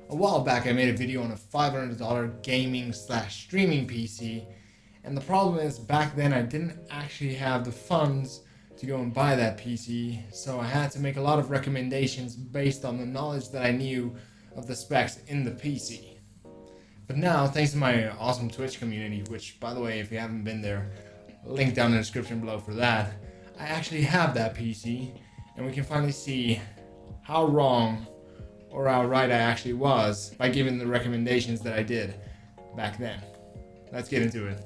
A while back I made a video on a $500 gaming slash streaming PC, and the problem is back then I didn't actually have the funds to go and buy that PC, so I had to make a lot of recommendations based on the knowledge that I knew of the specs in the PC. But now, thanks to my awesome Twitch community, which by the way, if you haven't been there, link down in the description below for that, I actually have that PC, and we can finally see how wrong or how right I actually was by giving the recommendations that I did back then. Let's get into it.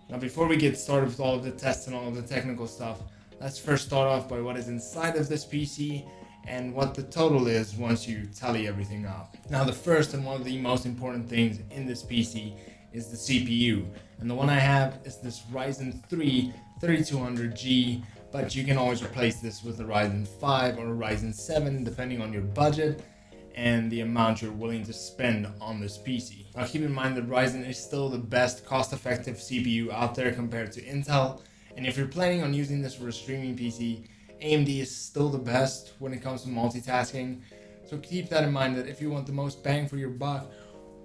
Now before we get started with all of the tests and all of the technical stuff, let's first start off by what is inside of this PC and what the total is once you tally everything up. Now the first and one of the most important things in this PC is the CPU, and the one I have is this Ryzen 3 3200G, but you can always replace this with a Ryzen 5 or a Ryzen 7 depending on your budget and the amount you're willing to spend on this PC. Now keep in mind that Ryzen is still the best cost-effective CPU out there compared to Intel, and if you're planning on using this for a streaming PC, AMD is still the best when it comes to multitasking. So keep that in mind, that if you want the most bang for your buck,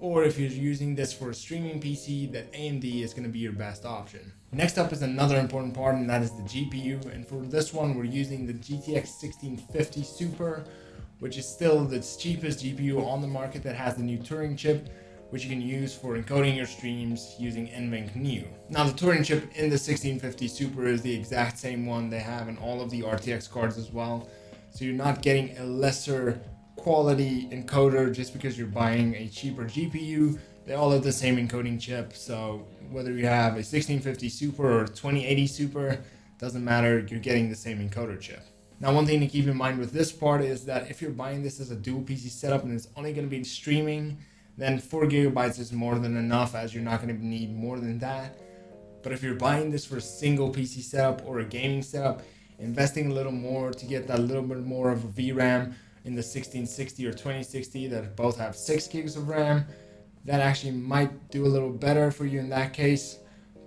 or if you're using this for a streaming PC, that AMD is going to be your best option. Next up is another important part, and that is the GPU, and for this one we're using the GTX 1650 Super, which is still the cheapest GPU on the market that has the new Turing chip, which you can use for encoding your streams using NVENC Neo. Now the Turing chip in the 1650 Super is the exact same one they have in all of the RTX cards as well, so you're not getting a lesser quality encoder just because you're buying a cheaper GPU. They all have the same encoding chip, so whether you have a 1650 Super or 2080 Super, doesn't matter, you're getting the same encoder chip. Now one thing to keep in mind with this part is that if you're buying this as a dual PC setup and it's only going to be streaming, then 4 gigabytes is more than enough, as you're not going to need more than that. But if you're buying this for a single PC setup or a gaming setup, investing a little more to get that little bit more of a VRAM in the 1660 or 2060 that both have 6 gigs of RAM, that actually might do a little better for you in that case.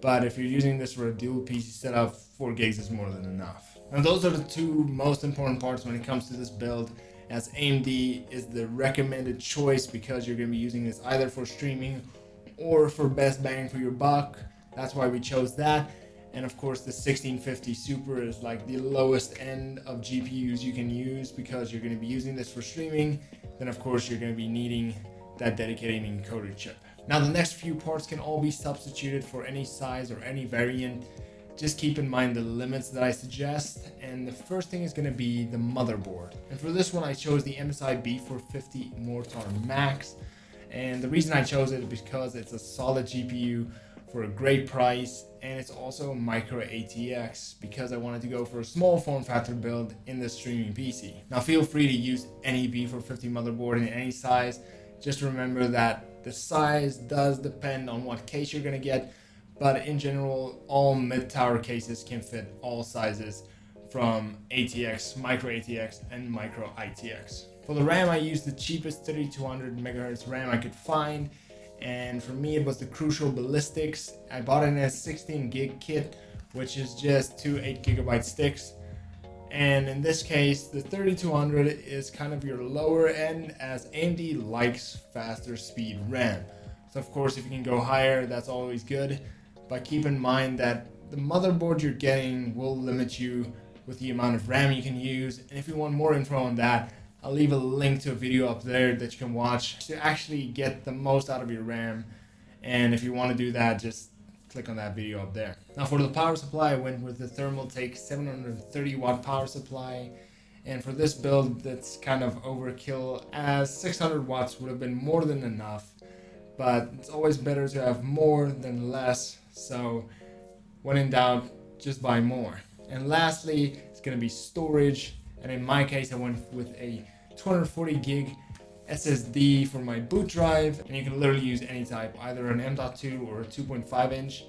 But if you're using this for a dual PC setup, 4 gigs is more than enough. Now those are the two most important parts when it comes to this build, as AMD is the recommended choice because you're going to be using this either for streaming or for best bang for your buck. That's why we chose that. And of course the 1650 Super is like the lowest end of GPUs you can use, because you're going to be using this for streaming. Then of course you're going to be needing that dedicated encoder chip. Now the next few parts can all be substituted for any size or any variant. Just keep in mind the limits that I suggest, and the first thing is going to be the motherboard. And for this one I chose the MSI B450 Mortar Max, and the reason I chose it is because it's a solid GPU for a great price, and it's also micro ATX because I wanted to go for a small form factor build in the streaming PC. Now feel free to use any B450 motherboard in any size. Just remember that the size does depend on what case you're going to get, but in general all mid-tower cases can fit all sizes from ATX, micro ATX and micro ITX. For the RAM I used the cheapest 3200 MHz RAM I could find, and for me it was the Crucial Ballistics. I bought it in a 16 gig kit, which is just two 8 gigabyte sticks. And in this case, the 3200 is kind of your lower end, as AMD likes faster speed RAM. So of course, if you can go higher, that's always good. But keep in mind that the motherboard you're getting will limit you with the amount of RAM you can use. And if you want more info on that, I'll leave a link to a video up there that you can watch to actually get the most out of your RAM. And if you want to do that, just click on that video up there. Now for the power supply, I went with the Thermaltake 730 watt power supply, and for this build that's kind of overkill, as 600 watts would have been more than enough, but it's always better to have more than less, so when in doubt, just buy more. And lastly, it's going to be storage, and in my case I went with a 240 gig SSD for my boot drive, and you can literally use any type, either an M.2 or a 2.5 inch.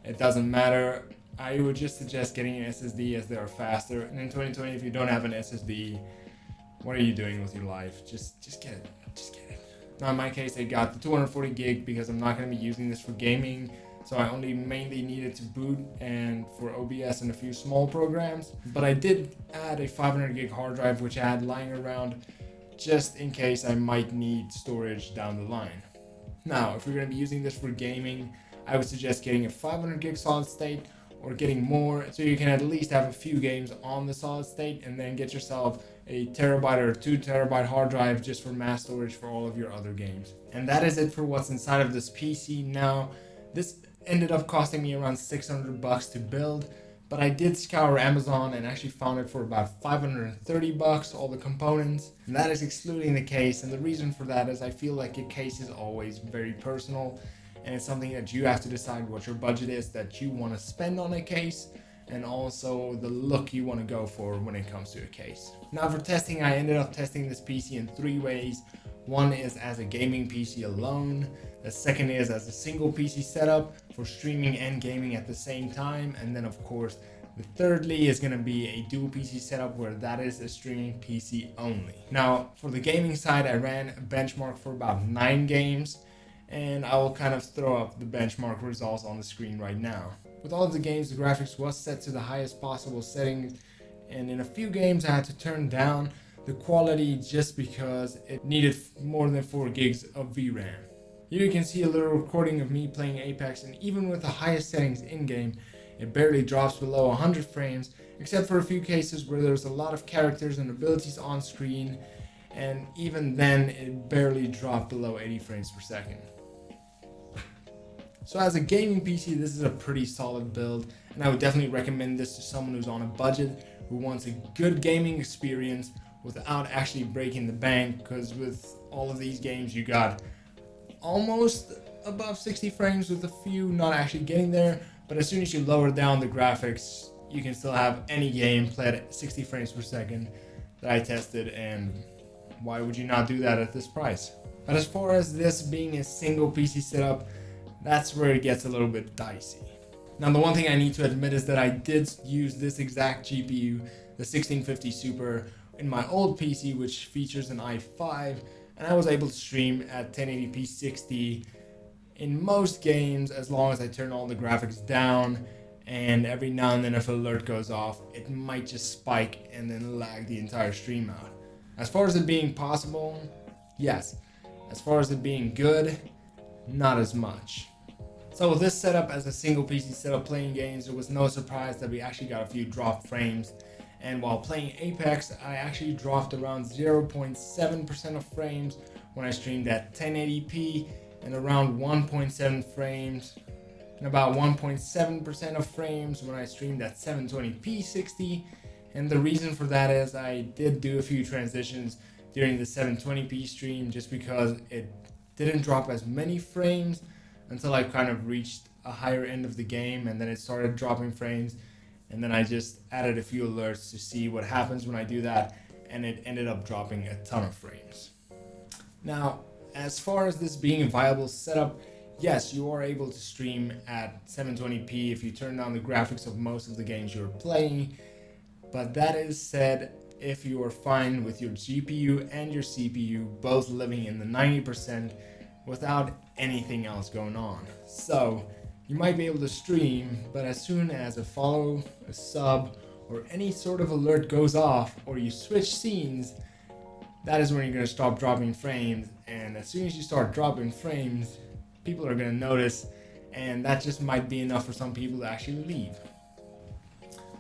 It doesn't matter. I would just suggest getting an SSD as they are faster. And in 2020, if you don't have an SSD, what are you doing with your life? Just get it. Just get it. Now in my case, I got the 240 gig because I'm not going to be using this for gaming. So I only mainly needed to boot and for OBS and a few small programs. But I did add a 500 gig hard drive, which I had lying around just in case I might need storage down the line. Now, if you're going to be using this for gaming, I would suggest getting a 500 gig solid state or getting more, so you can at least have a few games on the solid state, and then get yourself a terabyte or 2 terabyte hard drive just for mass storage for all of your other games. And that is it for what's inside of this PC. Now, this ended up costing me around $600 to build, but I did scour Amazon and actually found it for about $530, all the components, and that is excluding the case. And the reason for that is I feel like a case is always very personal, and it's something that you have to decide what your budget is that you want to spend on a case, and also the look you want to go for when it comes to a case. Now for testing, I ended up testing this PC in 3 ways. One is as a gaming PC alone. The second is as a single PC setup for streaming and gaming at the same time. And then of course, the thirdly is going to be a dual PC setup where that is a streaming PC only. Now for the gaming side, I ran a benchmark for about 9 games, and I will kind of throw up the benchmark results on the screen right now. With all of the games, the graphics was set to the highest possible settings, and in a few games I had to turn down the quality just because it needed more than 4 gigs of VRAM. Here you can see a little recording of me playing Apex, and even with the highest settings in-game, it barely drops below 100 frames, except for a few cases where there's a lot of characters and abilities on screen, and even then it barely dropped below 80 frames per second. So as a gaming PC, this is a pretty solid build, and I would definitely recommend this to someone who's on a budget, who wants a good gaming experience without actually breaking the bank, because with all of these games you got almost above 60 frames with a few not actually getting there, but as soon as you lower down the graphics, you can still have any game played at 60 frames per second that I tested, and why would you not do that at this price? But as far as this being a single PC setup, that's where it gets a little bit dicey. Now the one thing I need to admit is that I did use this exact GPU, the 1650 Super, in my old PC, which features an i5, and I was able to stream at 1080p 60 in most games as long as I turn all the graphics down, and every now and then if an alert goes off, it might just spike and then lag the entire stream out. As far as it being possible, yes. As far as it being good, not as much. So with this setup as a single PC setup playing games, it was no surprise that we actually got a few drop frames. And while playing Apex, I actually dropped around 0.7% of frames when I streamed at 1080p, and around 1.7 frames, and about 1.7% of frames when I streamed at 720p 60. And the reason for that is I did do a few transitions during the 720p stream just because it didn't drop as many frames until I kind of reached a higher end of the game, and then it started dropping frames, and then I just added a few alerts to see what happens when I do that, and it ended up dropping a ton of frames. Now, as far as this being a viable setup, yes, you are able to stream at 720p if you turn down the graphics of most of the games you're playing, but that is said if you are fine with your GPU and your CPU both living in the 90% without anything else going on. So you might be able to stream, but as soon as a follow, a sub, or any sort of alert goes off, or you switch scenes, that is when you're going to stop dropping frames. And as soon as you start dropping frames, people are going to notice, and that just might be enough for some people to actually leave.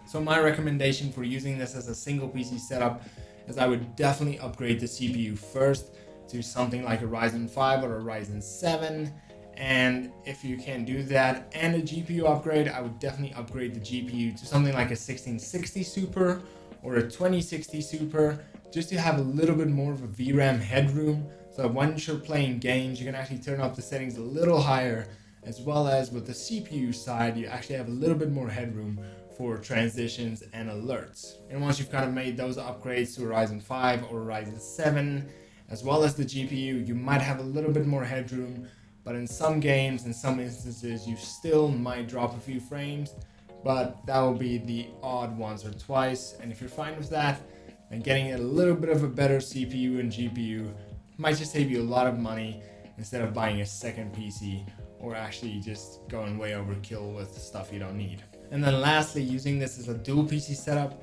So my recommendation for using this as a single PC setup is I would definitely upgrade the CPU first to something like a Ryzen 5 or a Ryzen 7, and if you can do that and a GPU upgrade, I would definitely upgrade the GPU to something like a 1660 Super or a 2060 Super, just to have a little bit more of a VRAM headroom, so that when you're playing games you can actually turn up the settings a little higher, as well as with the CPU side you actually have a little bit more headroom for transitions and alerts. And once you've kind of made those upgrades to a Ryzen 5 or a Ryzen 7, as well as the GPU, you might have a little bit more headroom, but in some games, in some instances, you still might drop a few frames, but that will be the odd once or twice. And if you're fine with that, then getting a little bit of a better CPU and GPU might just save you a lot of money instead of buying a second PC or actually just going way overkill with stuff you don't need. And then lastly, using this as a dual PC setup,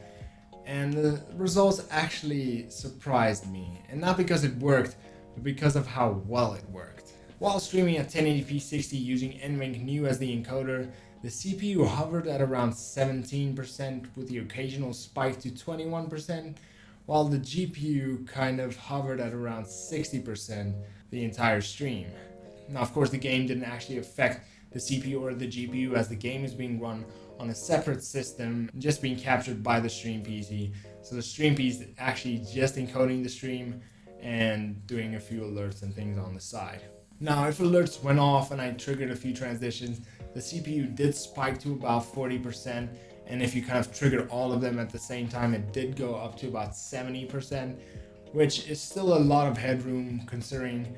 And the results actually surprised me, and not because it worked, but because of how well it worked. While streaming at 1080p 60 using NVENC New as the encoder, the CPU hovered at around 17% with the occasional spike to 21%, while the GPU kind of hovered at around 60% the entire stream. Now, of course, the game didn't actually affect the CPU or the GPU, as the game is being run on a separate system, just being captured by the stream PC. So the stream PC is actually just encoding the stream and doing a few alerts and things on the side. Now, if alerts went off and I triggered a few transitions, the CPU did spike to about 40%, and if you kind of triggered all of them at the same time, it did go up to about 70%, which is still a lot of headroom considering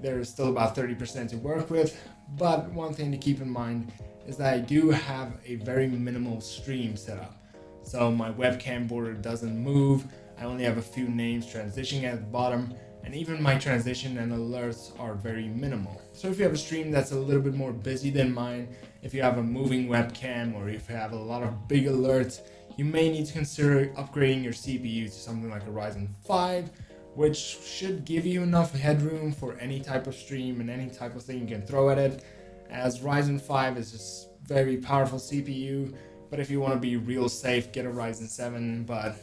there's still about 30% to work with. But one thing to keep in mind is that I do have a very minimal stream setup. So my webcam border doesn't move, I only have a few names transitioning at the bottom, and even my transition and alerts are very minimal. So if you have a stream that's a little bit more busy than mine, if you have a moving webcam, or if you have a lot of big alerts, you may need to consider upgrading your CPU to something like a Ryzen 5, which should give you enough headroom for any type of stream and any type of thing you can throw at it, as Ryzen 5 is just very powerful CPU. But if you want to be real safe, get a Ryzen 7, but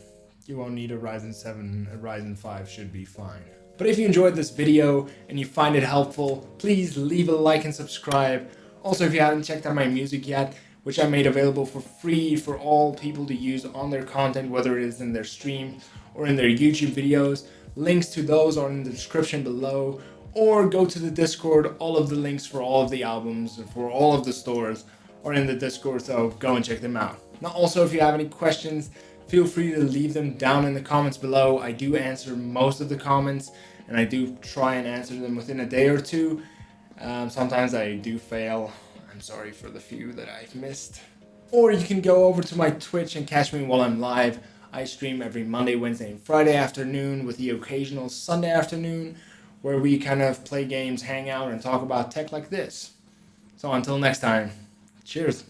you won't need a Ryzen 7, a Ryzen 5 should be fine. But if you enjoyed this video and you find it helpful, please leave a like and subscribe. Also, if you haven't checked out my music yet, which I made available for free for all people to use on their content, whether it is in their stream or in their YouTube videos, links to those are in the description below, or go to the Discord. All of the links for all of the albums and for all of the stores are in the Discord, so go and check them out. Now, also, if you have any questions, feel free to leave them down in the comments below. I do answer most of the comments, and I do try and answer them within a day or two. Sometimes I do fail. I'm sorry for the few that I've missed. Or you can go over to my Twitch and catch me while I'm live. I stream every Monday, Wednesday, and Friday afternoon, with the occasional Sunday afternoon, where we kind of play games, hang out, and talk about tech like this. So until next time, cheers.